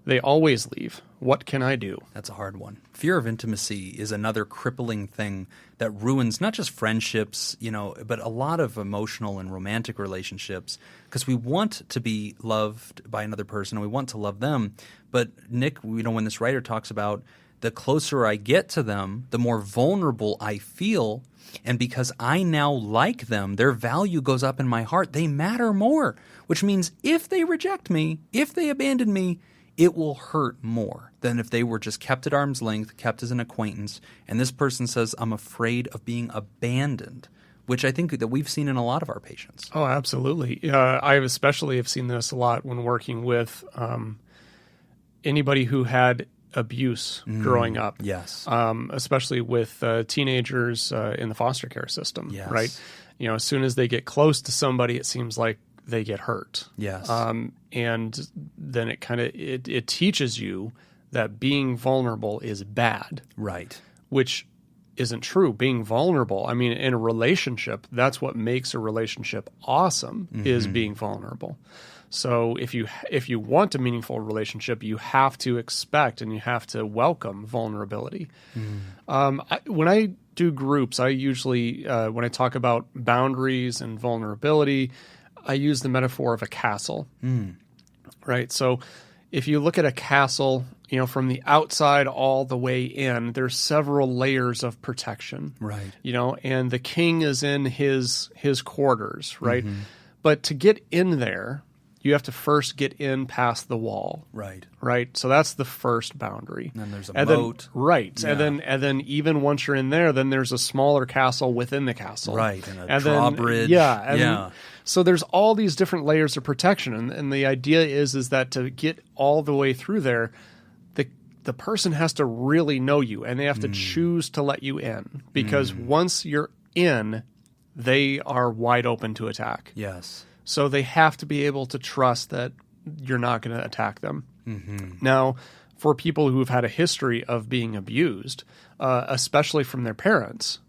They always leave. What can I do? That's a hard one. Fear of intimacy is another crippling thing that ruins not just friendships, but a lot of emotional and romantic relationships, because we want to be loved by another person and we want to love them. But Nick, when this writer talks about the closer I get to them, the more vulnerable I feel. And because I now like them, their value goes up in my heart. They matter more, which means if they reject me, if they abandon me, it will hurt more than if they were just kept at arm's length, kept as an acquaintance. And this person says, I'm afraid of being abandoned, which I think that we've seen in a lot of our patients. Oh, absolutely. I especially have seen this a lot when working with anybody who had abuse growing up. Yes. Especially with teenagers in the foster care system, yes. Right? As soon as they get close to somebody, it seems like they get hurt. Yes. And then it teaches you that being vulnerable is bad. Right. Which isn't true. Being vulnerable, in a relationship, that's what makes a relationship awesome, is being vulnerable. So if you want a meaningful relationship, you have to expect and you have to welcome vulnerability. When I do groups, I usually, when I talk about boundaries and vulnerability, I use the metaphor of a castle, right? So if you look at a castle, from the outside all the way in, there's several layers of protection, right? And the king is in his quarters, right? But to get in there, you have to first get in past the wall. Right. Right. So that's the first boundary. And then there's a moat. Right. Yeah. And then even once you're in there, then there's a smaller castle within the castle. Right. And a drawbridge. Yeah. So there's all these different layers of protection. And the idea is that to get all the way through there, the person has to really know you, and they have to choose to let you in. Because once you're in, they are wide open to attack. Yes. So they have to be able to trust that you're not going to attack them. Now, for people who've had a history of being abused, especially from their parents,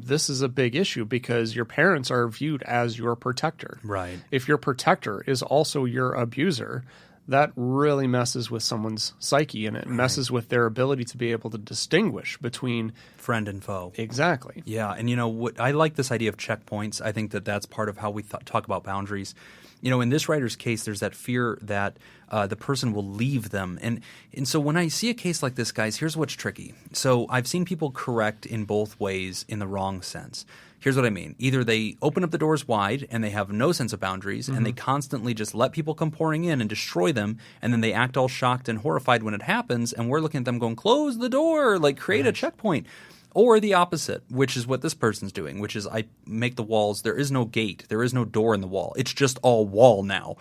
this is a big issue because your parents are viewed as your protector. Right. If your protector is also your abuser, that really messes with someone's psyche, and it messes with their ability to be able to distinguish between friend and foe. Exactly. Yeah, and what I like this idea of checkpoints. I think that's part of how we talk about boundaries. In this writer's case, there's that fear that the person will leave them. And so when I see a case like this, guys, here's what's tricky. So I've seen people correct in both ways in the wrong sense. Here's what I mean. Either they open up the doors wide and they have no sense of boundaries and they constantly just let people come pouring in and destroy them, and then they act all shocked and horrified when it happens, and we're looking at them going, close the door, like create a checkpoint. Or the opposite, which is what this person's doing, which is I make the walls. There is no gate. There is no door in the wall. It's just all wall now.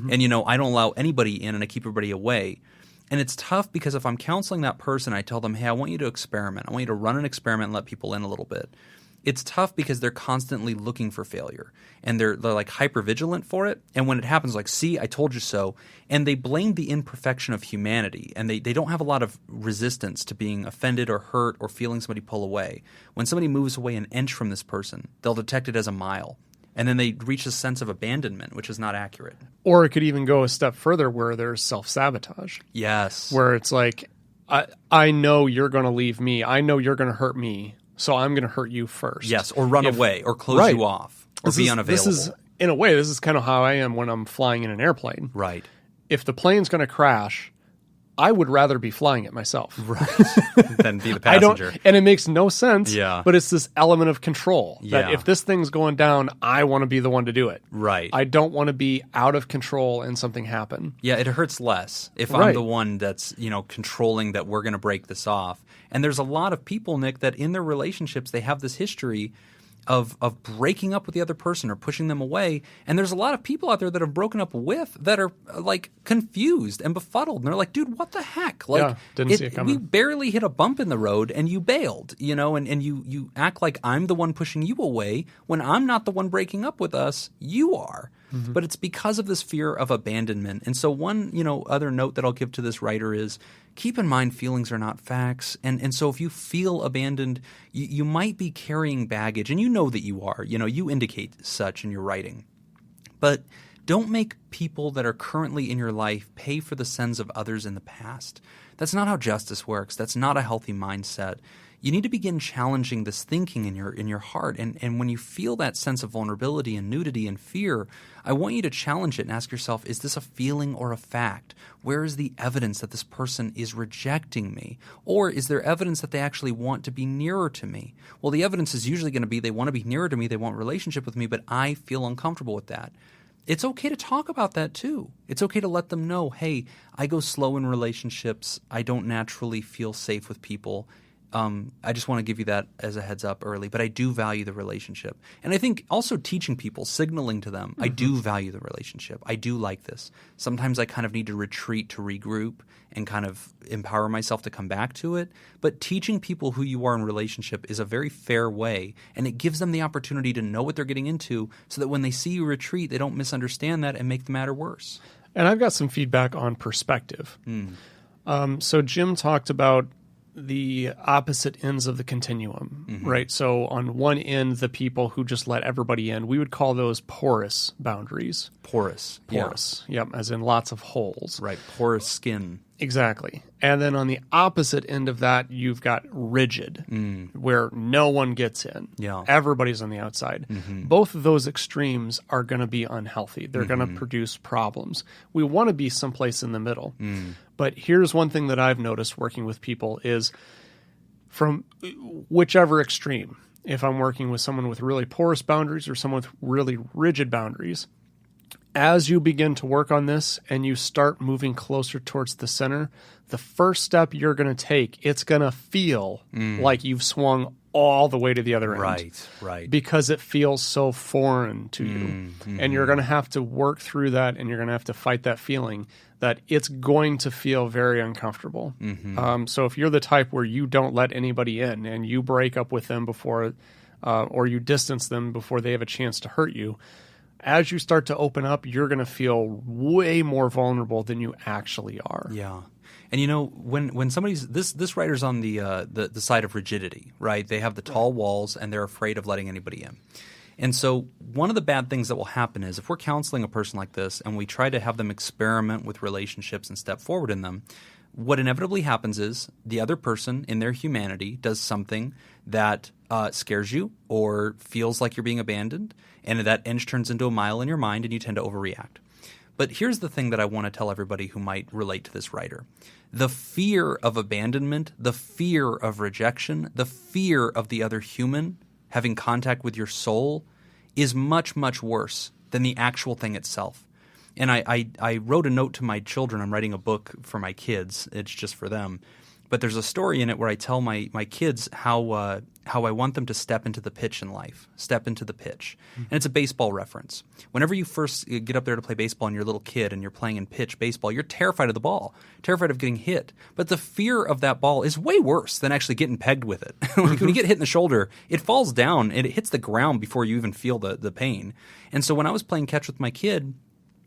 And, I don't allow anybody in and I keep everybody away. And it's tough because if I'm counseling that person, I tell them, hey, I want you to experiment. I want you to run an experiment and let people in a little bit. It's tough because they're constantly looking for failure, and they're like hyper vigilant for it. And when it happens, like, see, I told you so. And they blame the imperfection of humanity, and they don't have a lot of resistance to being offended or hurt or feeling somebody pull away. When somebody moves away an inch from this person, they'll detect it as a mile. And then they reach a sense of abandonment, which is not accurate. Or it could even go a step further where there's self-sabotage. Yes. Where it's like, I know you're going to leave me. I know you're going to hurt me. So I'm going to hurt you first. Yes, or run away, or close you off, or be unavailable. In a way, this is kind of how I am when I'm flying in an airplane. Right. If the plane's going to crash, I would rather be flying it myself. Right. Than be the passenger. And it makes no sense. Yeah. But it's this element of control that Yeah. if this thing's going down, I want to be the one to do it. Right. I don't want to be out of control and something happen. Yeah, it hurts less if Right. I'm the one that's, controlling that we're going to break this off. And there's a lot of people, Nick, that in their relationships, they have this history of breaking up with the other person or pushing them away. And there's a lot of people out there that have broken up with that are like confused and befuddled. And they're like, dude, what the heck? Like, didn't see it coming. We barely hit a bump in the road and you bailed, and you act like I'm the one pushing you away when I'm not the one breaking up with us. You are. Mm-hmm. But it's because of this fear of abandonment. And so one, other note that I'll give to this writer is keep in mind feelings are not facts. And so if you feel abandoned, you might be carrying baggage, and you know that you are. You indicate such in your writing. But don't make people that are currently in your life pay for the sins of others in the past. That's not how justice works. That's not a healthy mindset. You need to begin challenging this thinking in your heart. And when you feel that sense of vulnerability and nudity and fear, I want you to challenge it and ask yourself, is this a feeling or a fact? Where is the evidence that this person is rejecting me? Or is there evidence that they actually want to be nearer to me? Well, the evidence is usually going to be they want to be nearer to me, they want a relationship with me, but I feel uncomfortable with that. It's okay to talk about that too. It's okay to let them know, hey, I go slow in relationships. I don't naturally feel safe with people. I just want to give you that as a heads up early, but I do value the relationship. And I think also teaching people, signaling to them, I do value the relationship. I do like this. Sometimes I kind of need to retreat to regroup and kind of empower myself to come back to it. But teaching people who you are in relationship is a very fair way, and it gives them the opportunity to know what they're getting into so that when they see you retreat, they don't misunderstand that and make the matter worse. And I've got some feedback on perspective. So Jim talked about the opposite ends of the continuum, right? So on one end, the people who just let everybody in, we would call those porous boundaries. Porous. Yep, as in lots of holes. Right, porous skin. Exactly. And then on the opposite end of that, you've got rigid, where no one gets in. Yeah. Everybody's on the outside. Both of those extremes are going to be unhealthy. They're going to produce problems. We want to be someplace in the middle. But here's one thing that I've noticed working with people is from whichever extreme, if I'm working with someone with really porous boundaries or someone with really rigid boundaries, as you begin to work on this and you start moving closer towards the center, the first step you're going to take, it's going to feel like you've swung all the way to the other end. Right. Because it feels so foreign to you. And you're going to have to work through that, and you're going to have to fight that feeling that it's going to feel very uncomfortable. So if you're the type where you don't let anybody in and you break up with them before or you distance them before they have a chance to hurt you, as you start to open up, you're going to feel way more vulnerable than you actually are. Yeah. And when somebody's this writer's on the side of rigidity, right? They have the tall walls and they're afraid of letting anybody in. And so one of the bad things that will happen is if we're counseling a person like this and we try to have them experiment with relationships and step forward in them, what inevitably happens is the other person in their humanity does something that scares you or feels like you're being abandoned, and that inch turns into a mile in your mind and you tend to overreact. But here's the thing that I want to tell everybody who might relate to this writer. The fear of abandonment, the fear of rejection, the fear of the other human having contact with your soul is much, much worse than the actual thing itself. And I wrote a note to my children. I'm writing a book for my kids. It's just for them. But there's a story in it where I tell my kids how I want them to step into the pitch in life, step into the pitch. And it's a baseball reference. Whenever you first get up there to play baseball and you're a little kid and you're playing in pitch baseball, you're terrified of the ball, terrified of getting hit. But the fear of that ball is way worse than actually getting pegged with it. Like when you get hit in the shoulder, it falls down and it hits the ground before you even feel the pain. And so when I was playing catch with my kid,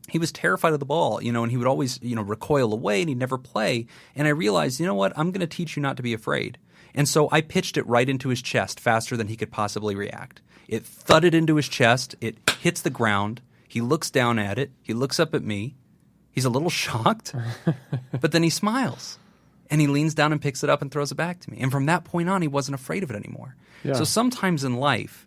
he was terrified of the ball, and he would always, recoil away and he'd never play. And I realized, you know what, I'm going to teach you not to be afraid. And so I pitched it right into his chest faster than he could possibly react. It thudded into his chest. It hits the ground. He looks down at it. He looks up at me. He's a little shocked, but then he smiles. And he leans down and picks it up and throws it back to me. And from that point on, he wasn't afraid of it anymore. Yeah. So sometimes in life,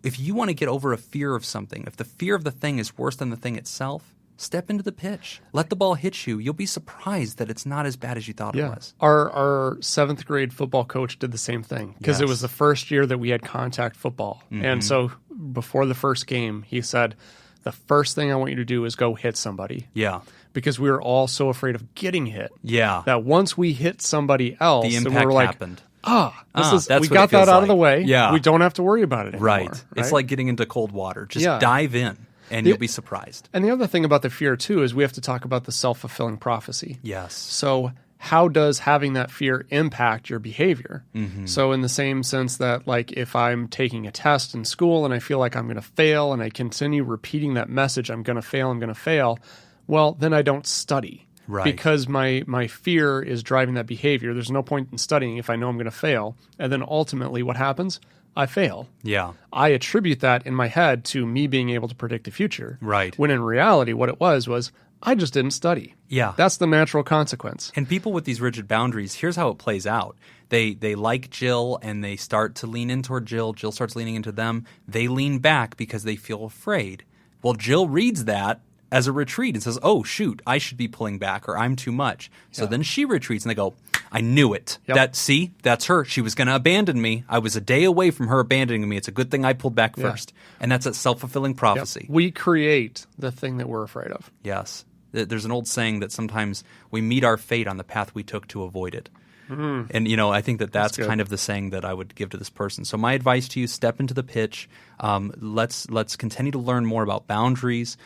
if you want to get over a fear of something, if the fear of the thing is worse than the thing itself, step into the pitch. Let the ball hit you. You'll be surprised that it's not as bad as you thought it was. Our 7th grade football coach did the same thing because it was the first year that we had contact football. Mm-hmm. And so before the first game, he said, the first thing I want you to do is go hit somebody. Yeah. Because we were all so afraid of getting hit. Yeah. That once we hit somebody else, The then impact we were like, happened. we That's what got it feels that out of the like. way. Yeah. We don't have to worry about it anymore. Right. It's like getting into cold water. Just dive in and you'll be surprised. And the other thing about the fear, too, is we have to talk about the self-fulfilling prophecy. Yes. So how does having that fear impact your behavior? Mm-hmm. So in the same sense that, like, if I'm taking a test in school and I feel like I'm going to fail and I continue repeating that message, I'm going to fail, well, then I don't study. Right. Because my fear is driving that behavior. There's no point in studying if I know I'm going to fail. And then ultimately what happens? I fail. Yeah. I attribute that in my head to me being able to predict the future. Right. When in reality, what it was I just didn't study. Yeah. That's the natural consequence. And people with these rigid boundaries, here's how it plays out. They like Jill and they start to lean in toward Jill. Jill starts leaning into them. They lean back because they feel afraid. Well, Jill reads that as a retreat and says, oh, shoot, I should be pulling back or I'm too much. So then she retreats and they go, I knew it. Yep. That's her. She was going to abandon me. I was a day away from her abandoning me. It's a good thing I pulled back first. And that's a self-fulfilling prophecy. We create the thing that we're afraid of. Yes. There's an old saying that sometimes we meet our fate on the path we took to avoid it. Mm-hmm. And, I think that's kind of the saying that I would give to this person. So my advice to you, step into the pitch. Let's continue to learn more about boundaries.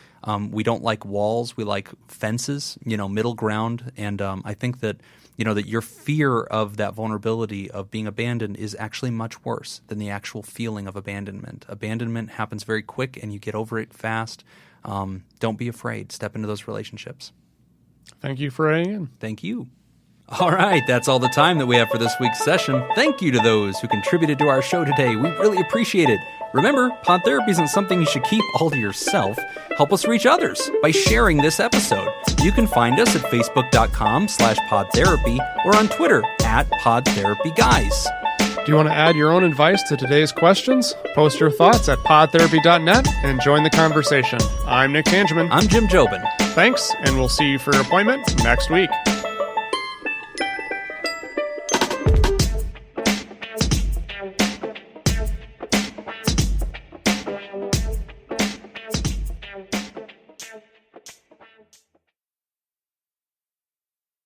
We don't like walls. We like fences, middle ground. And I think that, that your fear of that vulnerability of being abandoned is actually much worse than the actual feeling of abandonment. Abandonment happens very quick and you get over it fast. Don't be afraid. Step into those relationships. Thank you for writing in. Thank you. All right, that's all the time that we have for this week's session. Thank you to those who contributed to our show today. We really appreciate it. Remember, pod therapy isn't something you should keep all to yourself. Help us reach others by sharing this episode. You can find us at facebook.com/podtherapy or on Twitter @PodTherapyGuys. Do you want to add your own advice to today's questions? Post your thoughts at podtherapy.net and join the conversation. I'm Nick Tangeman. I'm Jim Jobin. Thanks, and we'll see you for your appointment next week.